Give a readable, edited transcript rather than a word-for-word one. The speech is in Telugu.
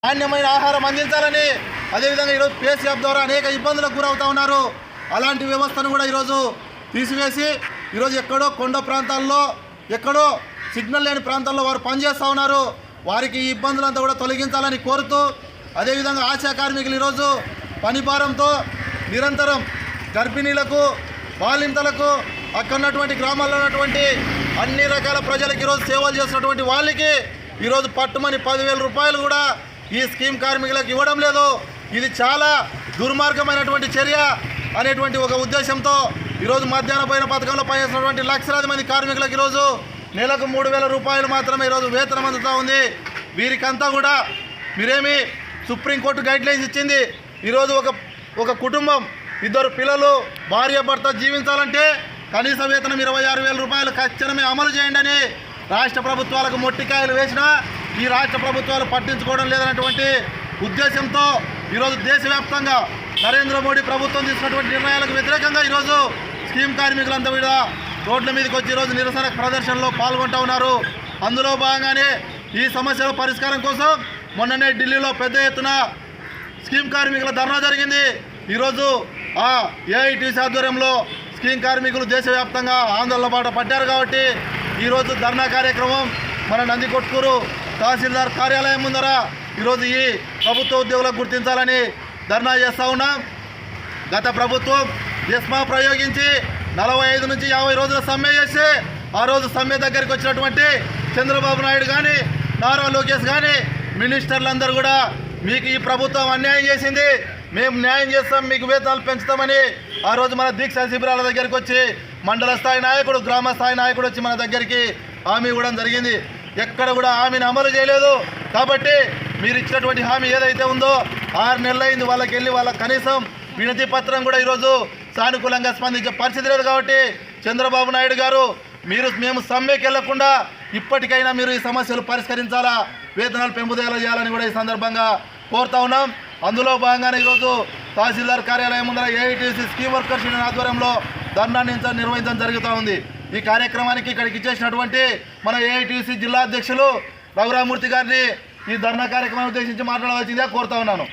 నాణ్యమైన ఆహారం అందించాలని, అదేవిధంగా ఈరోజు పేస్ యాప్ ద్వారా అనేక ఇబ్బందులకు గురవుతూ ఉన్నారు. అలాంటి వ్యవస్థను కూడా ఈరోజు తీసివేసి ఈరోజు ఎక్కడో కొండ ప్రాంతాల్లో, ఎక్కడో సిగ్నల్ లేని ప్రాంతాల్లో వారు పనిచేస్తూ ఉన్నారు. వారికి ఈ ఇబ్బందులంతా కూడా తొలగించాలని కోరుతూ, అదేవిధంగా ఆశా కార్మికులు ఈరోజు పని భారంతో నిరంతరం గర్భిణీలకు, బాలింతలకు, అక్కడ ఉన్నటువంటి గ్రామాల్లో ఉన్నటువంటి అన్ని రకాల ప్రజలకు ఈరోజు సేవలు చేస్తున్నటువంటి వాళ్ళకి ఈరోజు పట్టుమని 10,000 రూపాయలు కూడా ఈ స్కీమ్ కార్మికులకు ఇవ్వడం లేదు. ఇది చాలా దుర్మార్గమైనటువంటి చర్య అనేటువంటి ఒక ఉద్దేశంతో ఈరోజు మధ్యాహ్న పైన పథకంలో పనిచేస్తున్నటువంటి లక్షలాది మంది కార్మికులకు ఈరోజు నెలకు 3,000 రూపాయలు మాత్రమే ఈరోజు వేతనం అందుతూ ఉంది. వీరికంతా కూడా మీరేమి సుప్రీంకోర్టు గైడ్లైన్స్ ఇచ్చింది. ఈరోజు ఒక కుటుంబం, 2 పిల్లలు, భార్య భర్త జీవించాలంటే కనీస వేతనం 26,000 రూపాయలు ఖచ్చితంగా అమలు చేయండి అని రాష్ట్ర ప్రభుత్వాలకు మొట్టికాయలు వేసినా ఈ రాష్ట్ర ప్రభుత్వాలు పట్టించుకోవడం లేదన్నటువంటి ఉద్దేశంతో ఈరోజు దేశవ్యాప్తంగా నరేంద్ర మోడీ ప్రభుత్వం తీసుకున్నటువంటి నిర్ణయాలకు వ్యతిరేకంగా ఈరోజు స్కీమ్ కార్మికులంతా కూడా రోడ్ల మీదకి వచ్చి ఈరోజు నిరసన ప్రదర్శనలో పాల్గొంటూ ఉన్నారు. అందులో భాగంగానే ఈ సమస్యల పరిష్కారం కోసం మొన్ననే ఢిల్లీలో పెద్ద ఎత్తున స్కీమ్ కార్మికుల ధర్నా జరిగింది. ఈరోజు ఆ ఏఐటీసీ ఆధ్వర్యంలో స్కీమ్ కార్మికులు దేశవ్యాప్తంగా ఆందోళన బాట పట్టారు. కాబట్టి ఈరోజు ధర్నా కార్యక్రమం మన నందికొట్కూరు తహసీల్దార్ కార్యాలయం ముందర ఈరోజు ఈ ప్రభుత్వ ఉద్యోగులకు గుర్తించాలని ధర్నా చేస్తూ ఉన్నాం. గత ప్రభుత్వం ఎస్మా ప్రయోగించి 45 నుంచి 50 రోజుల సమ్మె చేసి ఆ రోజు సమ్మె దగ్గరికి వచ్చినటువంటి చంద్రబాబు నాయుడు కానీ, నారా లోకేష్ కానీ, మినిస్టర్లందరూ కూడా మీకు ఈ ప్రభుత్వం అన్యాయం చేసింది, మేము న్యాయం చేస్తాం, మీకు వేతనాలు పెంచుతామని ఆ రోజు మన దీక్షా శిబిరాల దగ్గరికి వచ్చి మండల స్థాయి నాయకుడు, గ్రామ స్థాయి నాయకుడు వచ్చి మన దగ్గరికి హామీ ఇవ్వడం జరిగింది. ఎక్కడ కూడా హామీని అమలు చేయలేదు. కాబట్టి మీరు ఇచ్చినటువంటి హామీ ఏదైతే ఉందో 6 నెలలైంది వాళ్ళకి వెళ్ళి వాళ్ళకి కనీసం వినతి పత్రం కూడా ఈరోజు సానుకూలంగా స్పందించే పరిస్థితి లేదు. కాబట్టి చంద్రబాబు నాయుడు గారు మేము సమ్మెకి వెళ్లకుండా ఇప్పటికైనా మీరు ఈ సమస్యలు పరిష్కరించాలా, వేతనాలు పెంపుదల చేయాలని కూడా ఈ సందర్భంగా కోరుతా ఉన్నాం. అందులో భాగంగానే ఈరోజు తహసీల్దార్ కార్యాలయం ముందర ఏఐటీసీ స్కీమ్ వర్కర్స్ యూనియన్ ఆధ్వర్యంలో ధర్నా నిర్వహించడం జరుగుతూ ఉంది. ఈ కార్యక్రమానికి ఇక్కడికి ఇచ్చేసినటువంటి మన ఏఐటీసీ జిల్లా అధ్యక్షులు రఘురామూర్తి గారిని ఈ ధర్నా కార్యక్రమాన్ని ఉద్దేశించి మాట్లాడవలసిందిగా కోరుతా ఉన్నాను.